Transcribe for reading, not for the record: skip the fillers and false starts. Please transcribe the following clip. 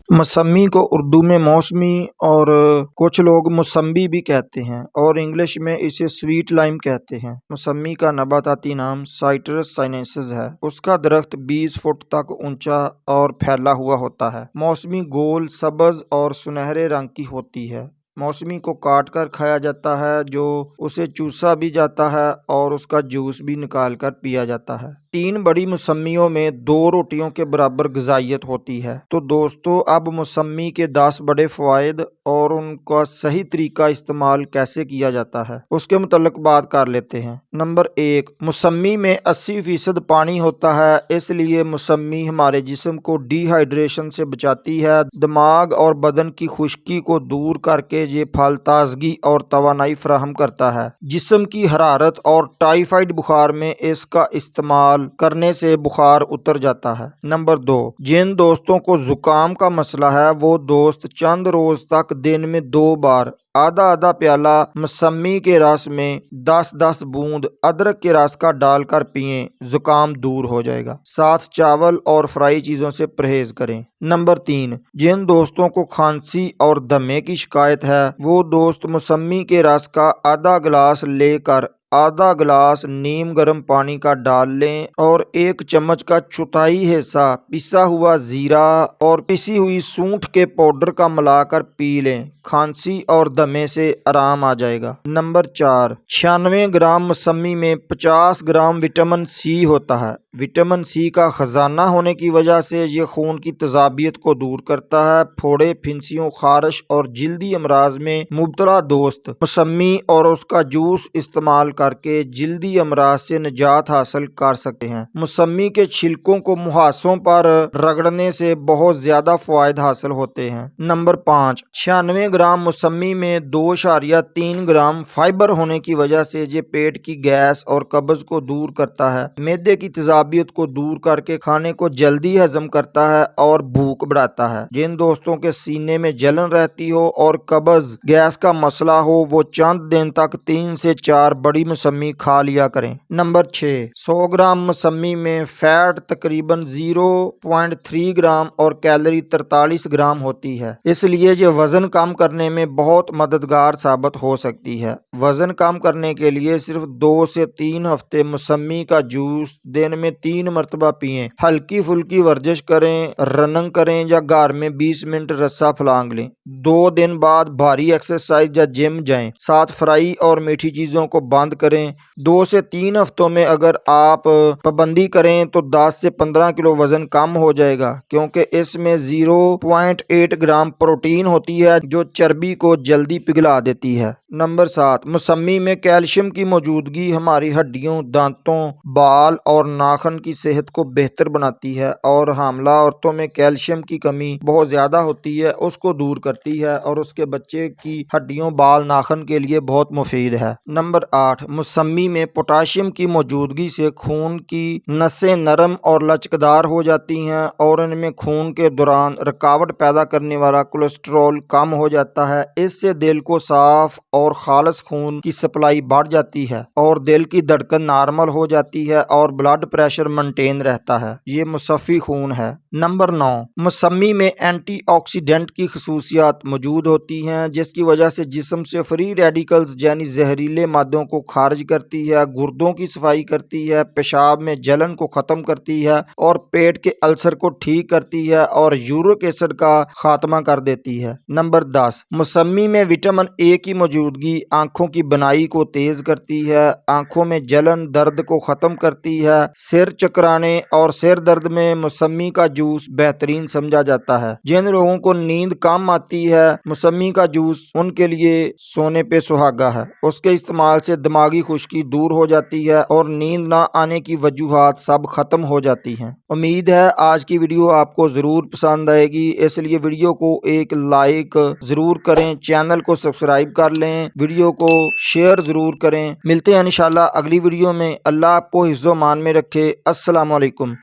मौसम्मी को उर्दू में मौसमी और कुछ लोग मौसम्बी भी कहते हैं और इंग्लिश में इसे स्वीट लाइम कहते हैं। मौसम्मी का नबाताती नाम साइट्रस साइनेंसिस है। उसका दरख्त 20 फुट तक ऊंचा और फैला हुआ होता है। मौसमी गोल, सब्ज और सुनहरे रंग की होती है। मौसमी को काट कर खाया जाता है, जो उसे चूसा भी जाता है और उसका जूस भी निकाल कर पिया जाता है। 3 बड़ी मौसम्मियों में 2 रोटियों के बराबर ग़िज़ाइयत होती है। तो दोस्तों, अब मौसम्मी के 10 बड़े फ़वाइद और उनका सही तरीका इस्तेमाल कैसे किया जाता है उसके मुतल्लिक़ बात कर लेते हैं। नंबर 1, मौसम्मी में 80% पानी होता है, इसलिए मौसम्मी हमारे जिस्म को डिहाइड्रेशन से बचाती है। दिमाग और बदन की खुश्की को दूर करके ये फल ताजगी और तवानाई फराहम करता है। जिस्म की हरारत और टाइफाइड बुखार में इसका इस्तेमाल करने से बुखार उतर जाता है। नंबर 2, जिन दोस्तों को जुकाम का मसला है वो दोस्त चंद रोज तक दिन में 2 बार आधा आधा प्याला मौसम्मी के रस में 10-10 बूंद अदरक के रस का डालकर पिएं, जुकाम दूर हो जाएगा। साथ चावल और फ्राई चीज़ों से परहेज करें। नंबर 3, जिन दोस्तों को खांसी और दमे की शिकायत है वो दोस्त मौसम्मी के रस का आधा गिलास लेकर आधा गिलास नीम गर्म पानी का डाल लें और 1 चम्मच का चौथाई हिस्सा पिसा हुआ जीरा और पिसी हुई सूंठ के पाउडर का मिलाकर पी लें। खांसी और दमे से आराम आ जाएगा। नंबर 4, 96 ग्राम मौसम्मी में 50 ग्राम विटामिन सी होता है। विटामिन सी का खजाना होने की वजह से ये खून की तेजाबियत को दूर करता है। फोड़े, फिंसियों, खारिश और जिल्दी अमराज में मुब्तला दोस्त मौसम्मी और उसका जूस इस्तेमाल करके जिल्दी अमराज से निजात हासिल कर सकते हैं। मौसम्मी के छिलकों को मुहासों पर रगड़ने से बहुत ज्यादा फायदे हासिल होते हैं। नंबर 5, 96 ग्राम मौसम्मी में 2.3 ग्राम फाइबर होने की वजह से ये पेट की गैस और कब्ज को दूर करता है। मैदे की तेजाबियत को दूर करके खाने को जल्दी हजम करता है और भूख बढ़ाता है। जिन दोस्तों के सीने में जलन रहती हो और कब्ज गैस का मसला हो वो चंद दिन तक 3 से 4 बड़ी मौसम्मी खा लिया करें। नंबर 6, 100 ग्राम मौसम्मी में फैट तकरीबन 0.3 ग्राम और कैलोरी 43 ग्राम होती है, इसलिए ये वजन कम करने में बहुत मददगार साबित हो सकती है। वजन कम करने के लिए सिर्फ 2 से 3 हफ्ते मौसम्मी का जूस दिन में 3 मरतबा पिएं। हल्की फुल्की वर्जिश करें, रनिंग करें या घर में 20 मिनट रस्सा फलांग लें। 2 दिन बाद भारी एक्सरसाइज या जिम जाएं। साथ फ्राई और मीठी चीजों को बंद करें। 2 से 3 हफ्तों में अगर आप पाबंदी करें तो 10 से 15 किलो वजन कम हो जाएगा, क्योंकि इसमें 0.8 ग्राम प्रोटीन होती है जो चर्बी को जल्दी पिघला देती है। नंबर 7, मौसम्मी में कैल्शियम की मौजूदगी हमारी हड्डियों, दांतों, बाल और नाखून की सेहत को बेहतर बनाती है और हामला औरतों में कैल्शियम की कमी बहुत ज्यादा होती है, उसको दूर करती है और उसके बच्चे की हड्डियों, बाल, नाखून के लिए बहुत मुफीद है। नंबर 8, मौसम्मी में पोटाशियम की मौजूदगी से खून की नसें नरम और लचकदार हो जाती हैं और इनमें खून के दौरान रुकावट पैदा करने वाला कोलेस्ट्रॉल कम हो जाता है। इससे दिल को साफ और खालिस खून की सप्लाई बढ़ जाती है और दिल की धड़कन नॉर्मल हो जाती है और ब्लड प्रेशर मेंटेन रहता है। ये मुसफ़ी खून है। नंबर 9, मौसम्मी में एंटीऑक्सीडेंट की खसूसियात मौजूद होती हैं, जिसकी वजह से जिस्म से फ्री रेडिकल्स यानी जहरीले मादों को खारिज करती है, गुर्दों की सफाई करती है, पेशाब में जलन को ख़त्म करती है और पेट के अल्सर को ठीक करती है और यूरिक एसिड का खात्मा कर देती है। नंबर 10, मौसम्मी में विटामिन ए की मौजूदगी आंखों की बनाई को तेज करती है, आंखों में जलन दर्द को ख़त्म करती है। सिर चकराने और सिर दर्द में मौसम्मी का जूस बेहतरीन समझा जाता है। जिन लोगों को नींद कम आती है मौसम्मी का जूस उनके लिए सोने पे सुहागा है। उसके इस्तेमाल से दिमागी खुश्की दूर हो जाती है और नींद ना आने की वजूहात सब खत्म हो जाती हैं। उम्मीद है आज की वीडियो आपको ज़रूर पसंद आएगी, इसलिए वीडियो को एक लाइक ज़रूर करें, चैनल को सब्सक्राइब कर लें, वीडियो को शेयर ज़रूर करें। मिलते हैं इंशाल्लाह अगली वीडियो में। अल्लाह आपको हिफ्ज़-ओ-मान में रखे। अस्सलाम वालेकुम।